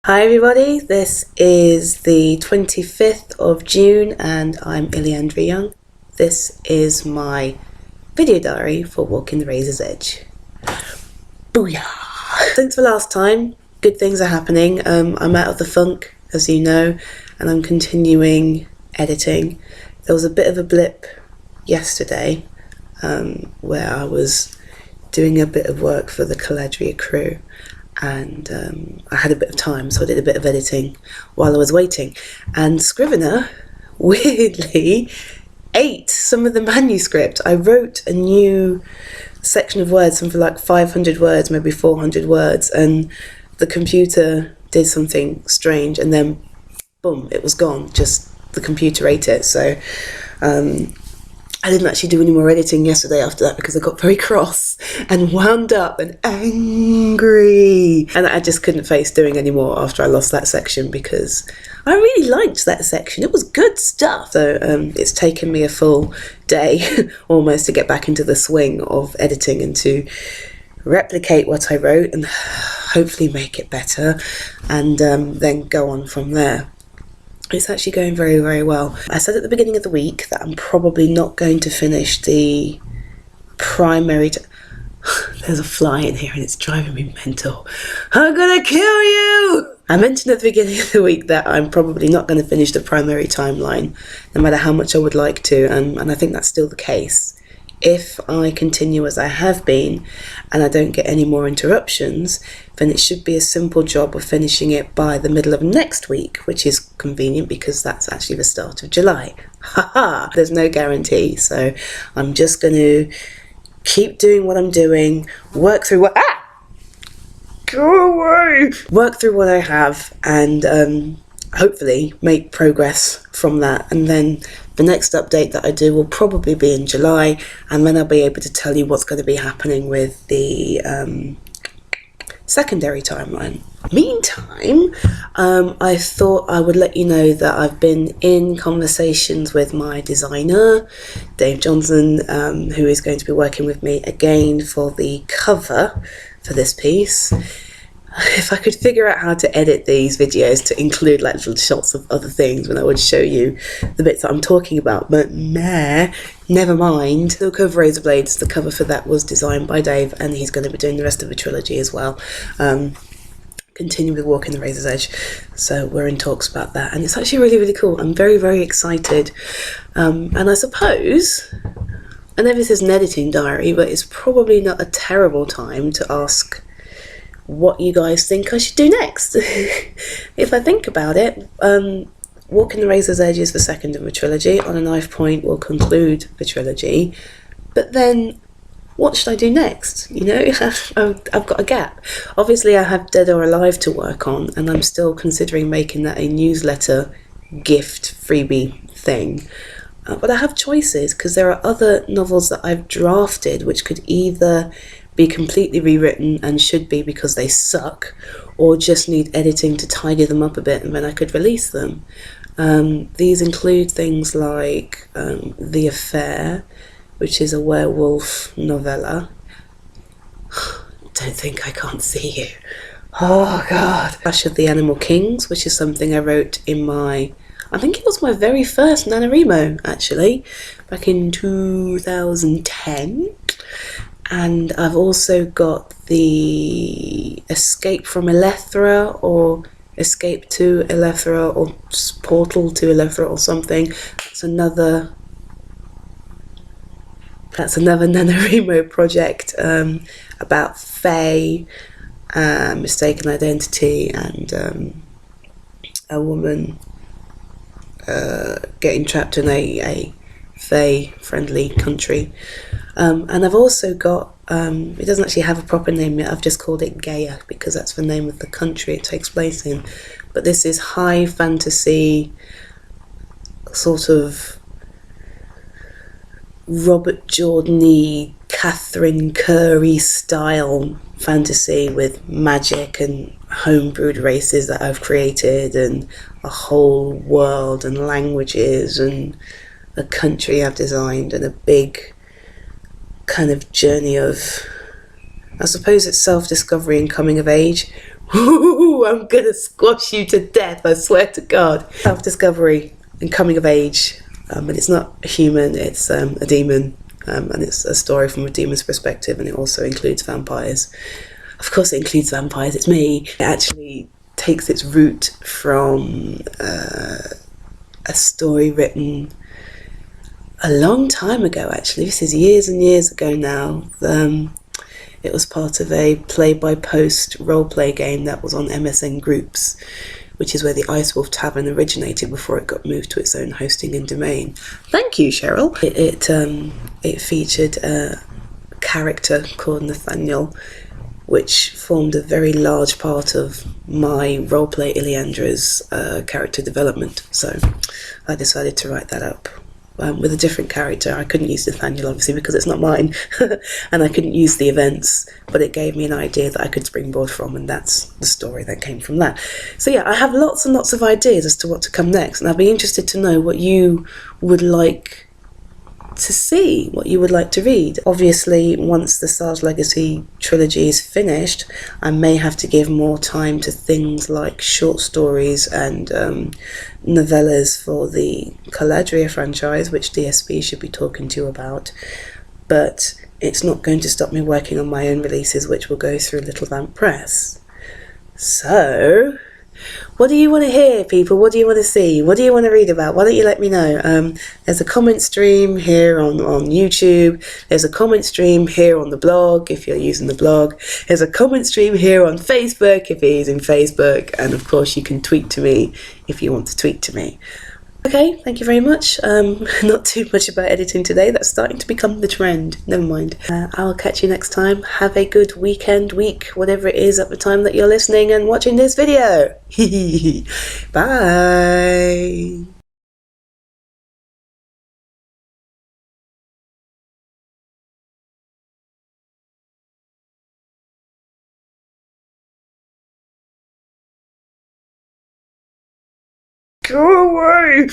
Hi everybody, this is the 25th of June and I'm Ileandra Young. This is my video diary for Walking the Razor's Edge. Booyah! Since the last time, good things are happening. I'm out of the funk, as you know, and I'm continuing editing. There was a bit of a blip yesterday where I was doing a bit of work for the WTRE crew. And I had a bit of time, so I did a bit of editing while I was waiting. And Scrivener, weirdly, ate some of the manuscript. I wrote a new section of words, something like 500 words, maybe 400 words, and the computer did something strange, and then, boom, it was gone. Just the computer ate it. So I didn't actually do any more editing yesterday after that because I got very cross and wound up and angry. And I just couldn't face doing any more after I lost that section because I really liked that section. It was good stuff. So it's taken me a full day almost to get back into the swing of editing and to replicate what I wrote and hopefully make it better and then go on from there. It's actually going very, very well. I said at the beginning of the week that I'm probably not going to finish the primary... There's a fly in here and it's driving me mental. I'm gonna kill you! I mentioned at the beginning of the week that I'm probably not going to finish the primary timeline, no matter how much I would like to, and I think that's still the case. If I continue as I have been and I don't get any more interruptions, then it should be a simple job of finishing it by the middle of next week, which is convenient because that's actually the start of July. Haha! There's no guarantee, so I'm just going to keep doing what I'm doing, work through what... Go away! Work through what I have and hopefully make progress from that, and then the next update that I do will probably be in July, and then I'll be able to tell you what's going to be happening with the secondary timeline. Meantime, I thought I would let you know that I've been in conversations with my designer, Dave Johnson, who is going to be working with me again for the cover for this piece. If I could figure out how to edit these videos to include like little shots of other things when I would show you the bits that I'm talking about, but never mind. Silk Over Razor Blades, the cover for that was designed by Dave, and he's going to be doing the rest of the trilogy as well. Continue with Walking the Razor's Edge, so we're in talks about that, and it's actually really, really cool. I'm very, very excited, and I suppose, I know this is an editing diary, but it's probably not a terrible time to ask what you guys think I should do next. If I think about it, Walking the Razor's Edge is the second of a trilogy. On a Knife Point will conclude the trilogy, but then what should I do next? You know, I've got a gap. Obviously I have Dead or Alive to work on, and I'm still considering making that a newsletter gift freebie thing. But I have choices because there are other novels that I've drafted which could either be completely rewritten and should be because they suck, or just need editing to tidy them up a bit and then I could release them. These include things like The Affair, which is a werewolf novella. Don't think I can't see you. Oh god. Clash of the Animal Kings, which is something I wrote in my... I think it was my very first NaNoWriMo, actually, back in 2010. And I've also got the Escape from Elethra, or Escape to Elethra, or Portal to Elethra or something. That's another NaNoWriMo project about Fae, mistaken identity, and a woman getting trapped in a Fae-friendly country. And I've also got, it doesn't actually have a proper name yet, I've just called it Gaia because that's the name of the country it takes place in. But this is high fantasy, sort of Robert Jordan-y, Catherine Curry style fantasy with magic and homebrewed races that I've created, and a whole world and languages and a country I've designed, and a big kind of journey of, I suppose it's self-discovery and coming of age, I'm gonna squash you to death, I swear to God. Self-discovery and coming of age. And it's not a human, it's a demon. And it's a story from a demon's perspective, and it also includes vampires. Of course it includes vampires, it's me. It actually takes its root from a story written a long time ago, actually. This is years and years ago now. It was part of a play-by-post role-play game that was on MSN Groups, which is where the Ice Wolf Tavern originated before it got moved to its own hosting and domain. Thank you, Cheryl. It featured a character called Nathaniel, which formed a very large part of my roleplay Iliandra's character development. So I decided to write that up. With a different character. I couldn't use Nathaniel, obviously, because it's not mine, and I couldn't use the events, but it gave me an idea that I could springboard from, and that's the story that came from that. So yeah, I have lots and lots of ideas as to what to come next, and I'd be interested to know what you would like to see, what you would like to read. Obviously, once the Stars Legacy trilogy is finished, I may have to give more time to things like short stories and novellas for the Caladria franchise, which DSP should be talking to you about. But it's not going to stop me working on my own releases, which will go through Little Vamp Press. So, what do you want to hear, people? What do you want to see? What do you want to read about? Why don't you let me know? There's a comment stream here on YouTube. There's a comment stream here on the blog, if you're using the blog. There's a comment stream here on Facebook, if you're using Facebook. And of course, you can tweet to me if you want to tweet to me. Okay, thank you very much. Not too much about editing today. That's starting to become the trend. Never mind. I'll catch you next time. Have a good weekend, week, whatever it is at the time that you're listening and watching this video. Bye. Go away!